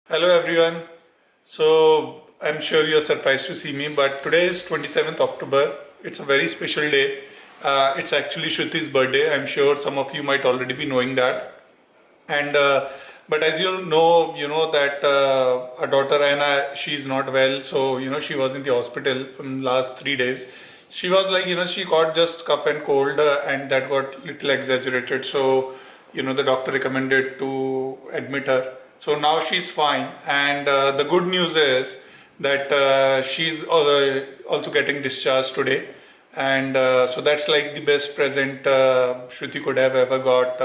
Hello everyone. So I'm sure you're surprised to see me, but today is 27th October. It's a very special day. It's actually Shruti's birthday. I'm sure some of you might already be knowing that. And but as you know that our daughter Anna, she's not well. So she was in the hospital from last 3 days. She was like she got just cough and cold, and that got little exaggerated. So the doctor recommended to admit her. So now she's fine, and the good news is that she's also getting discharged today, and so that's like the best present Shruti could have ever got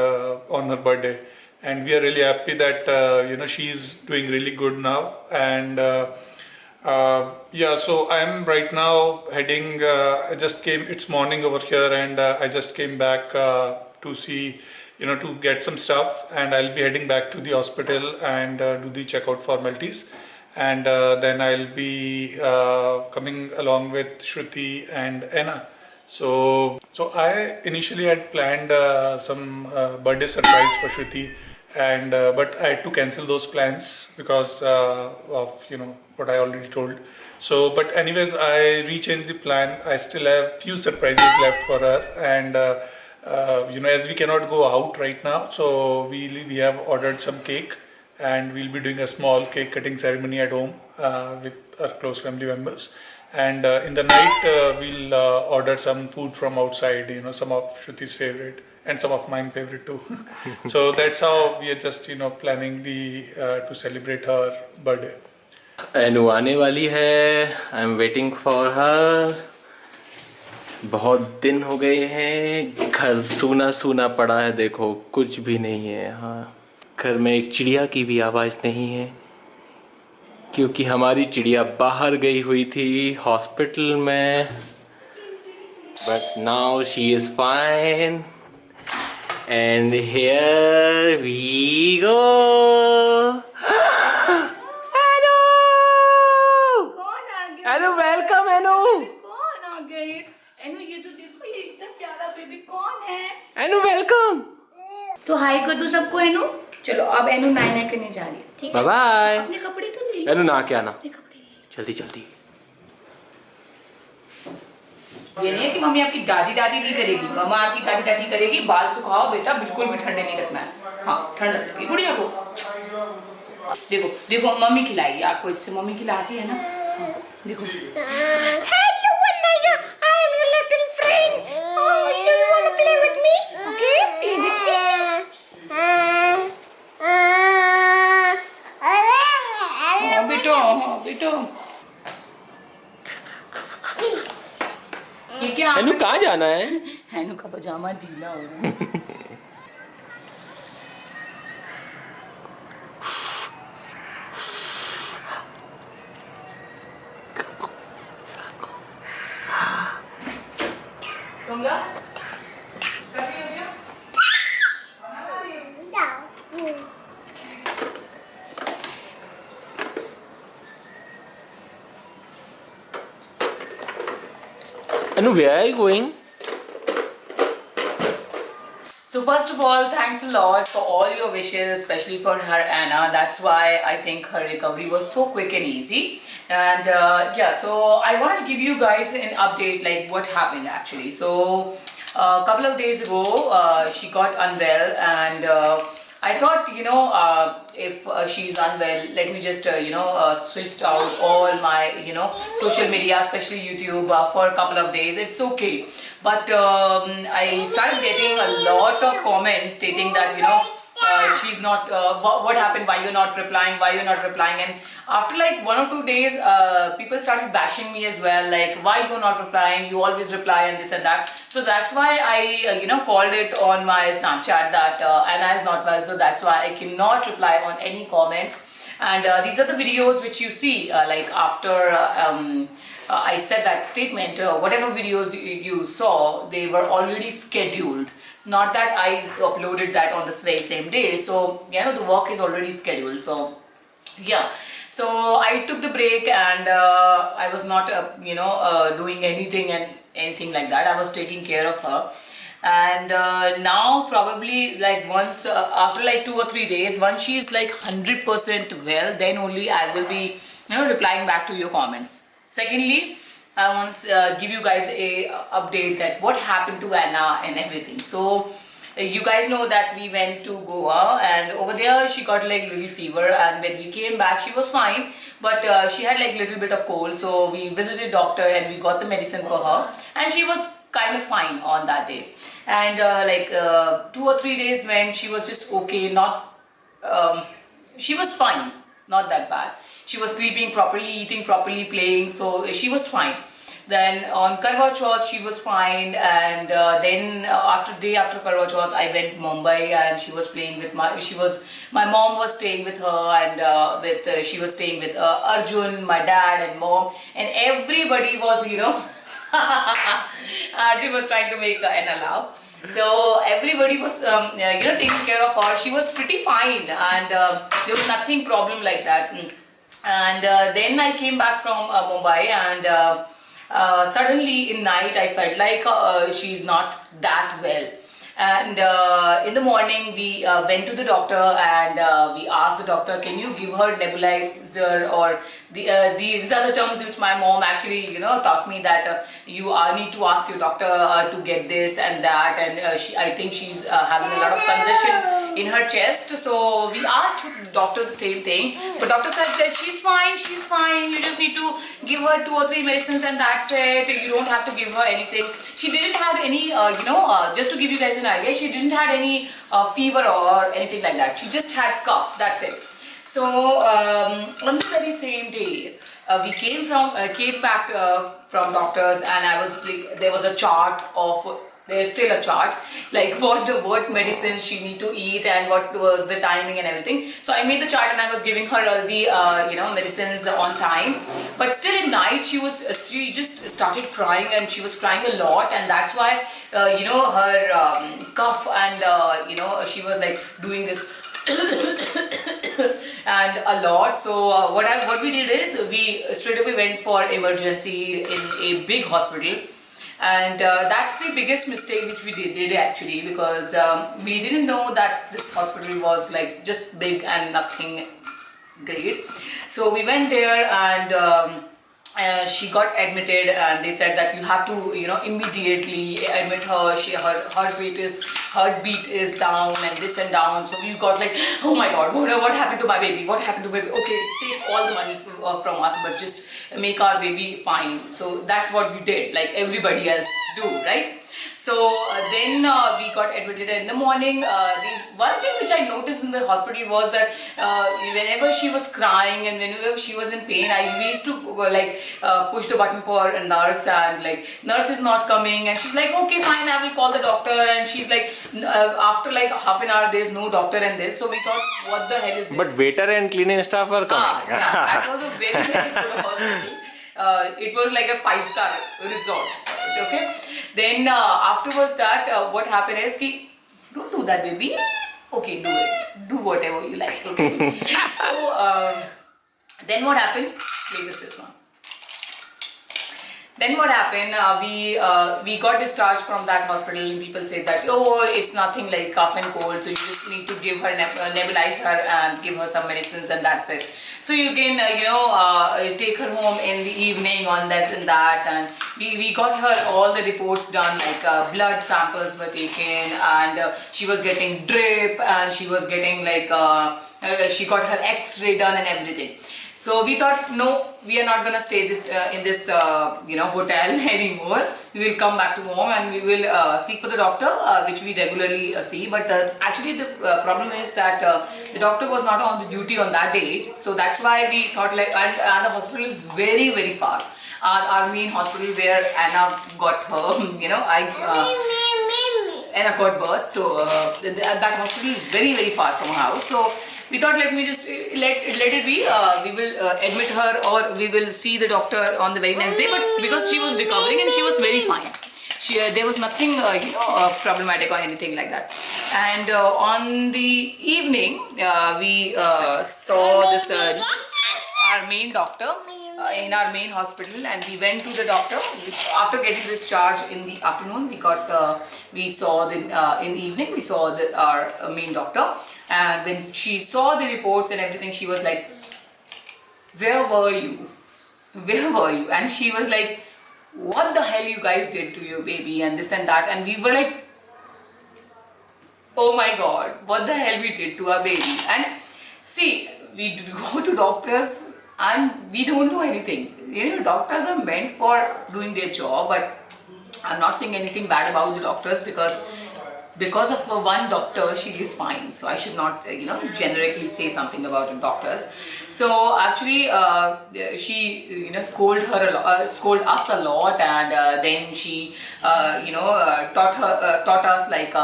on her birthday, and we are really happy that she's doing really good now, and yeah, so I'm right now heading. I just came. It's morning over here, and I just came back to see, to get some stuff, and I'll be heading back to the hospital and do the checkout formalities, and then I'll be coming along with Shruti and Anna. So I initially had planned some birthday surprise for Shruti, and but I had to cancel those plans because of what I already told. So, but anyways, I rechanged the plan. I still have few surprises left for her, and as we cannot go out right now, so we have ordered some cake, and we'll be doing a small cake cutting ceremony at home with our close family members. And in the night, we'll order some food from outside, some of Shruti's favorite and some of mine favorite too. So that's how we are just, planning to celebrate her birthday. एनु आने वाली है. I am waiting for her. बहुत दिन हो गए हैं. घर सूना सूना पड़ा है. देखो कुछ भी नहीं है यहाँ. घर में एक चिड़िया की भी आवाज नहीं है, क्योंकि हमारी चिड़िया बाहर गई हुई थी हॉस्पिटल में. But now she is fine and here we go. Anu welcome. Anu कौन आ गए? एनु ये तो देखो, ये इतना प्यारा बेबी कौन है? एनु वेलकम. तो हाय कर दो सबको एनु. चलो अब एनु नाई नाई करने जा रही है. ठीक है, बाय बाय. अपने कपड़े तो ले. एनु ना क्या ना. अपने कपड़े ले. जल्दी जल्दी. ये नहीं है कि मम्मी आपकी दादी दादी नहीं करेगी. मम्मा आपकी दादी दादी करेगी. बाल सुखाओ बेटा, बिल्कुल भी ठंडे नहीं रखना है. हाँ, ठंडा रखिए गुड़िया को. देखो देखो मम्मी खिलाई आपको. इससे मम्मी खिलाती है ना. हाँ, देखो. Hello Anaya, I am your little friend. Oh, do you want to play with me? Okay, play with me. हाँ बेटो, हाँ बेटो. ये क्या? एनु कहाँ जाना है? एनु का पजामा ढीला हो रहा है. कमला, काफी हो गया? Anu, where are you going? So first of all, thanks a lot for all your wishes, especially for her Anna. That's why I think her recovery was so quick and easy. And yeah, so I want to give you guys an update, like what happened actually. So a couple of days ago, she got unwell, and I thought, if she's unwell, let me just, switch out all my, social media, especially YouTube, for a couple of days. It's okay. But I started getting a lot of comments stating that, she's not, what happened, why you're not replying, and after like 1 or 2 days, people started bashing me as well, like, why you're not replying, you always reply and this and that. So that's why I called it on my Snapchat that Anna is not well, so that's why I cannot reply on any comments. And these are the videos which you see, like after I said that statement, whatever videos you saw, they were already scheduled. Not that I uploaded that on the very same day. So, the work is already scheduled. So, yeah. So, I took the break, and I was not, doing anything like that. I was taking care of her. and now probably like once after like 2 or 3 days, once she is like 100% well, then only I will be replying back to your comments. Secondly, I want to give you guys a update that what happened to Anna and everything. So you guys know that we went to Goa, and over there she got like little fever, and when we came back she was fine, but she had like little bit of cold. So we visited doctor and we got the medicine for her, and she was kind of fine on that day. And 2 or 3 days when she was just okay, not she was fine, not that bad. She was sleeping properly, eating properly, playing, so she was fine. Then on Karwa Chauth she was fine, and then after Karwa Chauth I went Mumbai, and she was playing with my mom was staying with her, and she was staying with Arjun, my dad and mom, and everybody was Arjun was trying to make Anna laugh. So everybody was taking care of her. She was pretty fine, and there was nothing problem like that. And then I came back from Mumbai, and suddenly in night I felt like she's not that well. And in the morning we went to the doctor, and we asked the doctor, can you give her nebulizer, or these are the terms which my mom actually taught me, that you need to ask your doctor to get this and that, and I think she's having a lot of congestion in her chest. So we asked the doctor the same thing, but doctor said that she's fine, you just need to give her 2 or 3 medicines and that's it, you don't have to give her anything. She didn't have any just to give you guys an idea, she didn't have any fever or anything like that. She just had cough, that's it. So on the very same day, we came back from doctors, and I was like, there was a chart of, there's still a chart like what medicines she need to eat and what was the timing and everything. So I made the chart, and I was giving her all the medicines on time. But still at night she just started crying, and she was crying a lot, and that's why her cough, and she was like doing this and a lot. So what we did is we straight away went for emergency in a big hospital, and that's the biggest mistake which we did actually, because we didn't know that this hospital was like just big and nothing great. So we went there, and she got admitted, and they said that you have to immediately admit her. Heartbeat is down and this and down. So we got like, oh my god, what happened to my baby, okay, take all the money from us, but just make our baby fine. So that's what we did, like everybody else do, right? So then we got admitted in the morning. One thing which I noticed in the hospital was that whenever she was crying and whenever she was in pain, I used to push the button for a nurse, and like nurse is not coming, and she's like, okay fine, I will call the doctor, and she's like after like half an hour there's no doctor and this. So we thought, what the hell is this? But waiter and cleaning staff were coming. Yeah, that was a very very good hospital. It was like a 5-star resort. Okay. Then afterwards that what happened is don't do that, baby. Okay, do it. Do whatever you like. Okay. So then what happened? This one. Then what happened? We got discharged from that hospital, and people said that, oh, it's nothing like cough and cold, so you just need to give her nebulize her and give her some medicines, and that's it. So you can take her home in the evening on this and that, and we got her all the reports done, like blood samples were taken, and she was getting drip, and she was getting like she got her X-ray done and everything. So we thought, no, we are not gonna stay in this hotel anymore. We will come back to home, and we will seek for the doctor, which we regularly see. But actually the problem is that the doctor was not on the duty on that day. So that's why we thought like, and the hospital is very very far. Our main hospital where Anna got her, Anna got birth. So that hospital is very very far from her house. So we thought, let me just let it be. We will admit her, or we will see the doctor on the very next day. But because she was recovering and she was very fine, there was nothing problematic or anything like that. And on the evening, we saw this our main doctor. in our main hospital, and we went to the doctor. After getting discharged in the afternoon, we saw in the evening we saw our main doctor, and when she saw the reports and everything, she was like, "Where were you? Where were you?" And she was like, "What the hell you guys did to your baby?" and this and that, and we were like, "Oh my God, what the hell we did to our baby?" And see, we go to doctors and we don't know anything. You know, doctors are meant for doing their job, but I'm not saying anything bad about the doctors, because of one doctor she is fine, so I should not generically say something about the doctors. So actually she scold us a lot, and then she taught us like,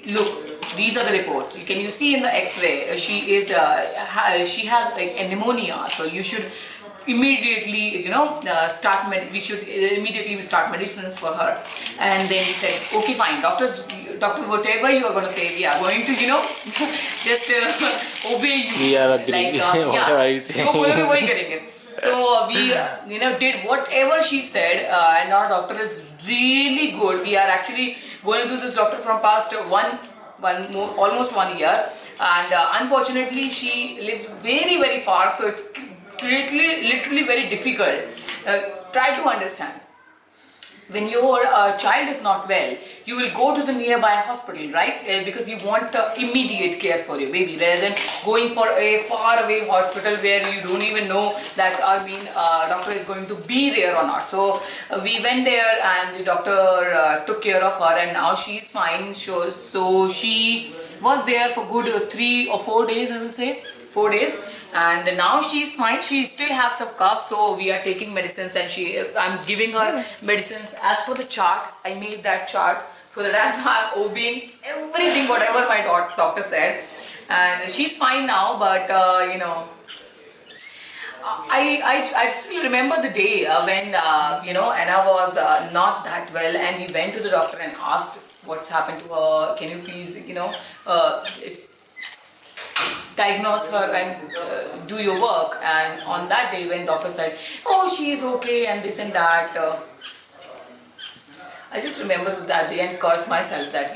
look, these are the reports. Can you see in the x-ray she has like a pneumonia, so you should immediately we should immediately start medicines for her. And then we said, okay, fine, doctor, whatever you are going to say, we are going to just obey you. We are agreeing. Like whatever you say. जो बोलोगे वही करेंगे. So we did whatever she said, and our doctor is really good. We are actually going to this doctor from past almost 1 year, and unfortunately she lives very, very far, so it's literally very difficult. Try to understand. When your child is not well, you will go to the nearby hospital, right? Because you want immediate care for your baby, rather than going for a far away hospital where you don't even know that our main doctor is going to be there or not. So we went there, and the doctor took care of her, and now she's fine. So she was there for good 3 or 4 days, I will say 4 days, and now she's fine. She still has some cough, so we are taking medicines, and I'm giving her medicines as per the chart. I made that chart so that I'm obeying everything whatever my doctor said, and she's fine now. But I still remember the day when Anna was not that well, and we went to the doctor and asked what's happened to her. Can you please diagnose her and do your work? And on that day when doctor said, oh, she is okay and this and that, I just remember that day and cursed myself that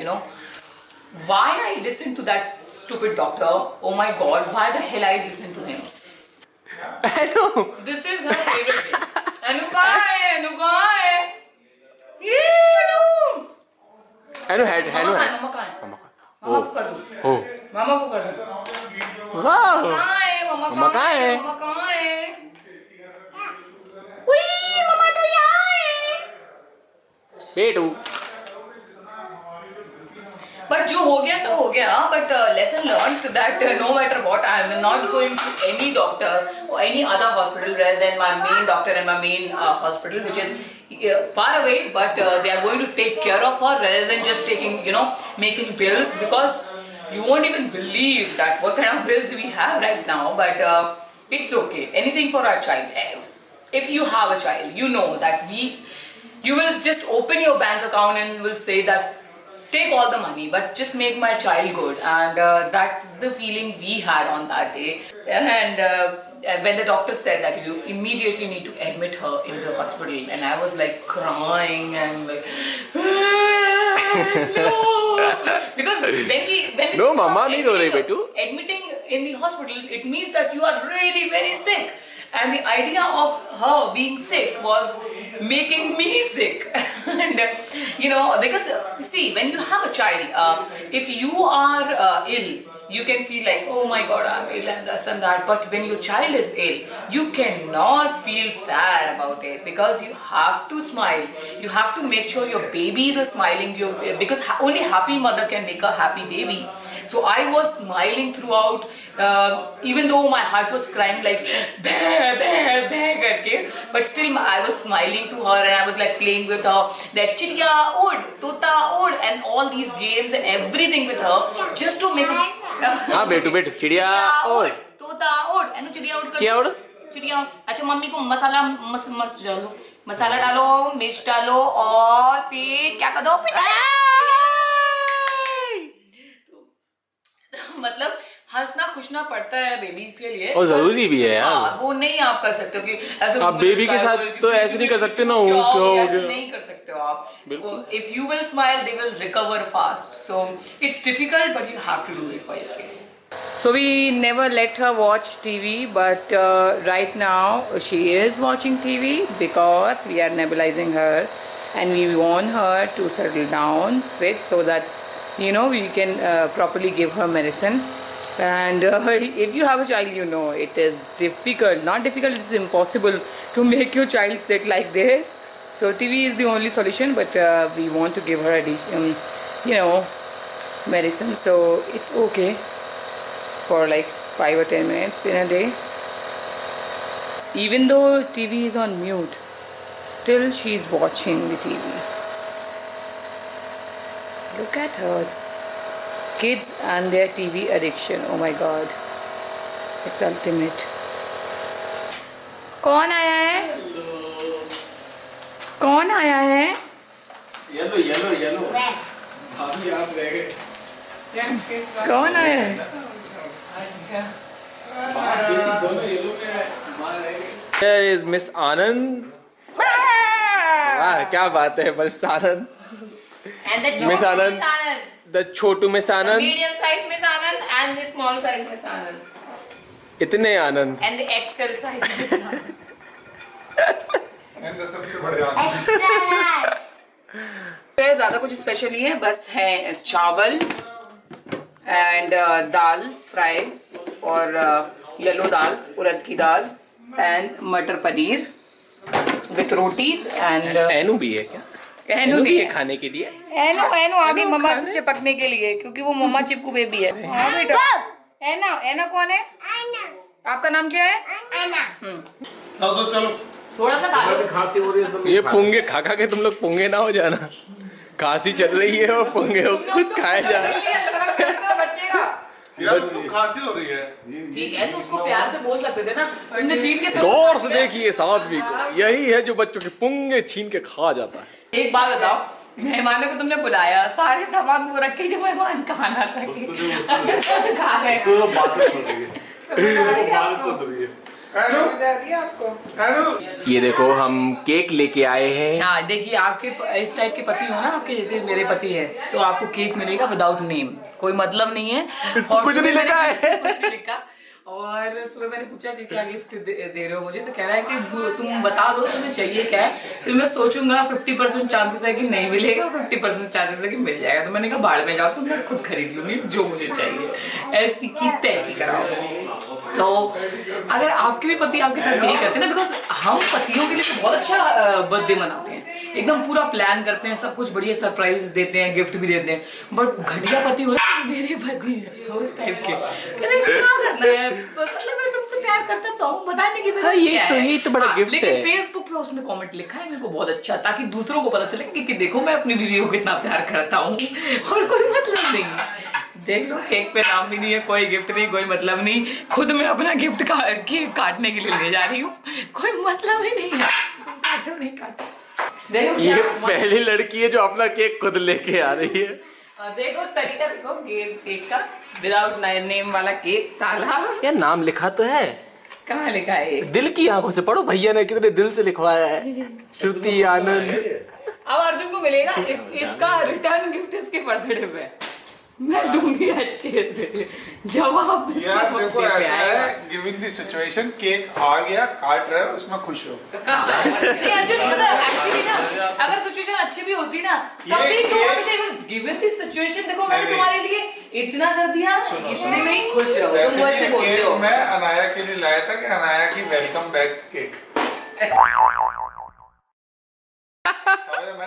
why I listened to that stupid doctor. Oh my God, why the hell I listened to him? I know. This is her favorite thing. Anu kahan hai? Anu kahan hai? Yeah, Anu. Anu had Mama kahan hai? Mama को कर दो. मामा को कर दो. वाह. कहाँ है? मम्मा कहाँ है? मम्मा कहाँ है? उई, मम्मा तो यहाँ है. बेटू. But जो हो गया सो हो गया. But lesson learned that no matter what, I am not going to any doctor or any other hospital rather than my main doctor and my main hospital, which is far away. But they are going to take care of her rather than just making bills, because you won't even believe that what kind of bills we have right now. But it's okay. Anything for our child. If you have a child, you know that you will just open your bank account and you will say that take all the money, but just make my child good. And that's the feeling we had on that day. And when the doctor said that you immediately need to admit her in the hospital, and I was like crying and like, no, because when we No, mama nahi ro rahi betu. Admitting in the hospital, it means that you are really very sick. And the idea of her being sick was making me sick. And because see, when you have a child, if you are ill, you can feel like, oh my God, I'm ill and this and that. But when your child is ill, you cannot feel sad about it, because you have to smile. You have to make sure your babies are smiling, because only happy mother can make a happy baby. So I was smiling throughout, even though my heart was crying like bah, bah, bah, karke, but still I was smiling to her, and I was like playing with her that chidiya ud, tota ud, and all these games and everything with her, just to make her. हाँ बेटू चिड़िया उड़. तोता उड़. एनु चिड़िया उड़. क्या उड़? चिड़िया. अच्छा मम्मी को मसाला डालो, मिर्च डालो, और फिर क्या कर दो, मतलब हंसना खुशना पड़ता है बेबीज के लिए और जरूरी भी है यार। हाँ, वो नहीं आप कर सकते हो कि ऐसे आप बेबी के साथ तो ऐसे नहीं कर सकते ना, ऐसे नहीं कर सकते हो आप। If you will smile they will recover fast, so it's difficult but you have to do it for your kid. So we never let her watch TV, but right now she is watching TV because we are nebulizing her and we want her to settle down, sit, so that you know we can properly give her medicine. And if you have a child, you know it is difficult, not difficult, it's impossible to make your child sit like this. So TV is the only solution, but we want to give her medicine, so it's okay for like 5 or 10 minutes in a day. Even though TV is on mute, still she's watching the TV. Look at her. Kids and their TV addiction. Oh my god. It's ultimate. कौन आया है? कौन आया है? Yellow भाभी आप रह गए। कौन आया है? Here is Miss Anand. वाह क्या बात है Miss Anand. And the Miss Chotu Anand. Miss Anand. The Chhotu Miss The Anand. medium size Miss Anand and the small size Miss Anand. इतने आनंद। And the XL size Miss Anand. सबसे बड़े ज़्यादा कुछ special नहीं है, बस है चावल एंड दाल फ्राई और येलो दाल, उड़द की दाल एंड मटर paneer with rotis and Inu भी है क्या? एनू भी है खाने के लिए। एनू आ गई मम्मा से चिपकने के लिए, क्योंकि वो मम्मा चिपकू बेबी है। हाँ बेटा। एना कौन है? आपका नाम क्या है? तो चलो थोड़ा सा खा लो। खांसी हो रही है तो ये पुंगे खा के तुम लोग पुंगे ना हो जाना। खांसी चल रही है और पुंगे खुद खाए जा रहे हैं। बच्चे का यार उसको खांसी हो रही है। ठीक है तो उसको प्यार से बोल सकते थे ना, तुमने छीन के। गौर से देखिए साध्वी को, यही है जो बच्चों के पुंगे छीन के खा जाता है। एक बात बताओ, मेहमानों को तुमने बुलाया, सारे सामान वो रख के जो मेहमान खा ना सके खा रहे हैं। ये देखो हम केक लेके आए हैं। हाँ देखिए, आपके इस टाइप के पति हो ना, आपके जैसे मेरे पति है, तो आपको केक मिलेगा विदाउट नेम, कोई मतलब नहीं है। और कुछ नहीं लिखा है। कुछ नहीं लिखा। और सुबह मैंने पूछा कि क्या गिफ्ट दे रहे हो मुझे, तो कह रहा है कि तुम बता दो तुम्हें चाहिए क्या है, फिर मैं सोचूंगा 50% चांसेस है कि नहीं मिलेगा, 50% चांसेस है कि मिल जाएगा। तो मैंने कहा बाढ़ में जाओ, तो मैं खुद खरीद लूंगी जो मुझे चाहिए, ऐसी की तैसी कराओ। तो अगर आपके भी पति आपके साथ यही करते हैं ना, बिकॉज हम पतियों के लिए तो बहुत अच्छा बर्थडे मनाते हैं, एकदम पूरा प्लान करते हैं, सब कुछ बढ़िया सरप्राइज देते हैं, गिफ्ट भी देते हैं। बट घटिया पति हो रहा है, मेरे पति है उस टाइप के, क्या करना है, मतलब मैं तुमसे प्यार करता तो हूँ, बताने की जरूरत क्या है। यही तो बड़ा गिफ्ट है। लेकिन फेसबुक पे उसने कमेंट लिखा है मेरे को बहुत अच्छा, ताकि दूसरों को पता चले कि देखो मैं अपनी बीवी को कितना प्यार करता हूँ, और कोई मतलब नहीं है। देख लो, केक पे नाम भी नहीं है, कोई गिफ्ट नहीं, कोई मतलब नहीं, खुद मैं अपना गिफ्ट काटने के लिए ले जा रही हूँ, कोई मतलब ही नहीं है। काटो नहीं काटो। देखो ये पहली लड़की है जो अपना केक खुद लेके आ रही है। देखो तरीका, देखो केक का विदाउट नेम वाला केक। साला यार नाम लिखा तो है, कहाँ लिखा है? दिल की आंखों से पढ़ो, भैया ने कितने दिल से लिखवाया है। श्रुति आनंद। अब अर्जुन को मिलेगा इसका रिटर्न गिफ्ट इसके बर्थडे पे, मैं दूंगी अच्छे से जवाब। यार देखो ऐसा है, गिवन द सिचुएशन, केक आ गया, काट रहा है, उसमें खुश हो। नहीं अर्जुन, पता है एक्चुअली ना, अगर सिचुएशन अच्छी भी होती ना, तब भी तुम मुझे गिवन द सिचुएशन, देखो मैंने तुम्हारे लिए इतना कर दिया, इतने में ही खुश हो तुम, वैसे बोलते हो। मैं अनाया के लिए लाया था कि अनाया की वेलकम बैक केक।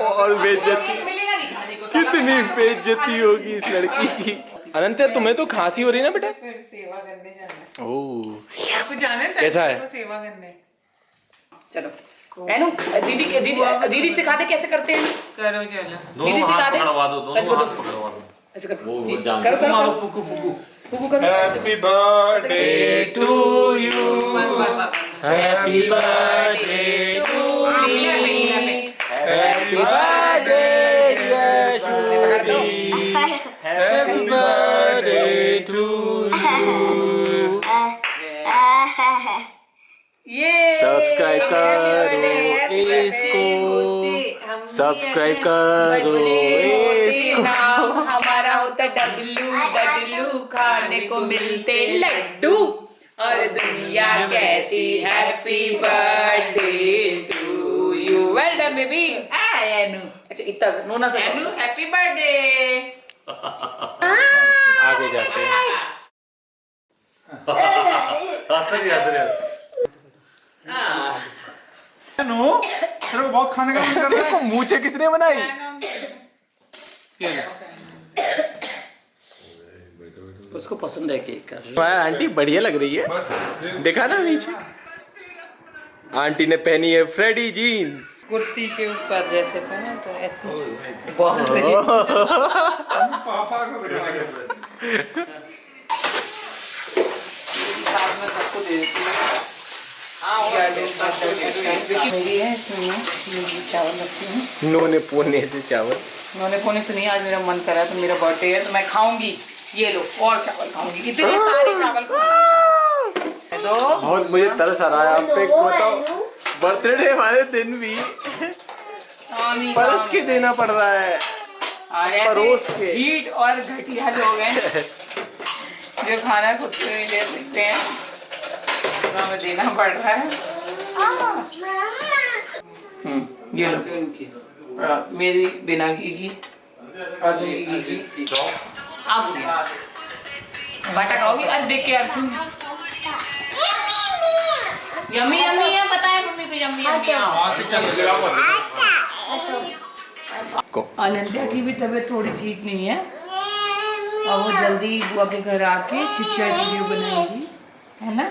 और बेइज्जती, मिलेगा नहीं खाने को, कितनी बेइज्जती होगी इस लड़की की। अनंत तुम्हें तो खांसी हो रही है ना बेटा? फिर सेवा करने जाना। ओह आपको जाना है कैसा है? को सेवा करने। चलो एनु, दीदी सिखा दे कैसे करते हैं। करो चलो। दीदी सिखा दे, पकड़वा दो, ऐसे दोनों करो, हाथ पकड़वा दो। ऐसे करो, वो करो जानते करो मारो करो, फुकू फुकू। फुकू करो। Happy birthday to you, happy birthday to you, happy birthday dear Shruti, happy birthday to you. ये सब्सक्राइब करो इसको, सब्सक्राइब करो इसको। नाम हमारा होता डब्लू डब्लू, खाने को मिलते लड्डू और दुनिया कहती happy birthday to you. Well done baby. अच्छा इतना नोना से हैप्पी बर्थडे। आगे जाते हैं। नो तेरे को बहुत खाने का मन कर रहा है। मूछे किसने बनाई? ये ले। उसको पसंद है केक। आंटी बढ़िया लग रही है, देखा ना नीचे। आंटी ने पहनी है फ्रेडी जीन्स। कुर्ती के ऊपर जैसे पहना तो ऐसे बहुत पापा को दिखा के। साथ में सबको दे देती हूँ। मेरी है इसमें मैं चावल रखती हूँ। नोने पोने से चावल। उन्होंने कोने से नहीं, आज मेरा मन करा तो मेरा बर्थडे है तो मैं खाऊंगी। ये लो और चावल खाऊंगी, इतने सारे चावल खाऊंगी। तो बहुत मुझे तरस आ रहा है आप पे। बताओ बर्थडे वाले दिन भी परस के देना पड़ रहा है। और परोस ऐसे के। हीट और घटिया लोग हैं जो खाना खुद से नहीं ले सकते हैं, तो हमें देना पड़ रहा है। ये लो मेरी बिना घी की और मेरी घी की। अब बाटा खाओगी? अरे देख के यार तुम यम्मी यम्मी है, पता है मम्मी को यम्मी यम्मी। अनंत्या की भी तबीयत थोड़ी ठीक नहीं है और वो जल्दी बुआ के घर आके चिट-चैट वीडियो बनाएगी, है ना?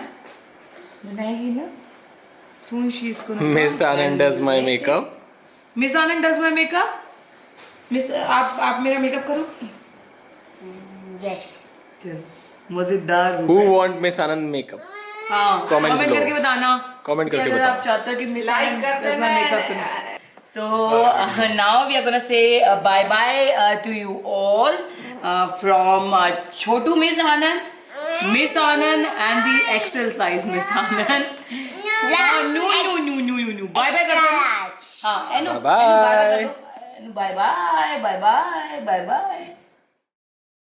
बनाएगी ना? Soon she is gonna miss Anand does my makeup. Miss Anand does my makeup. Miss आप मेरा मेकअप करो। यस मजेदार। Who want miss Anand makeup? हाँ Comment कमेंट below. करके बताना। Comment करके अगर बताओ। आप चाहते हो कि मिस Like आनंद कर डज माय देना। मेकअप करो। So now we are gonna say bye bye to you all from Chotu Miss Anand, Miss Anand and the XL size Miss Anand. No. Bye bye करते हैं। हाँ, एनु, Bye bye. bye bye, bye bye, bye bye.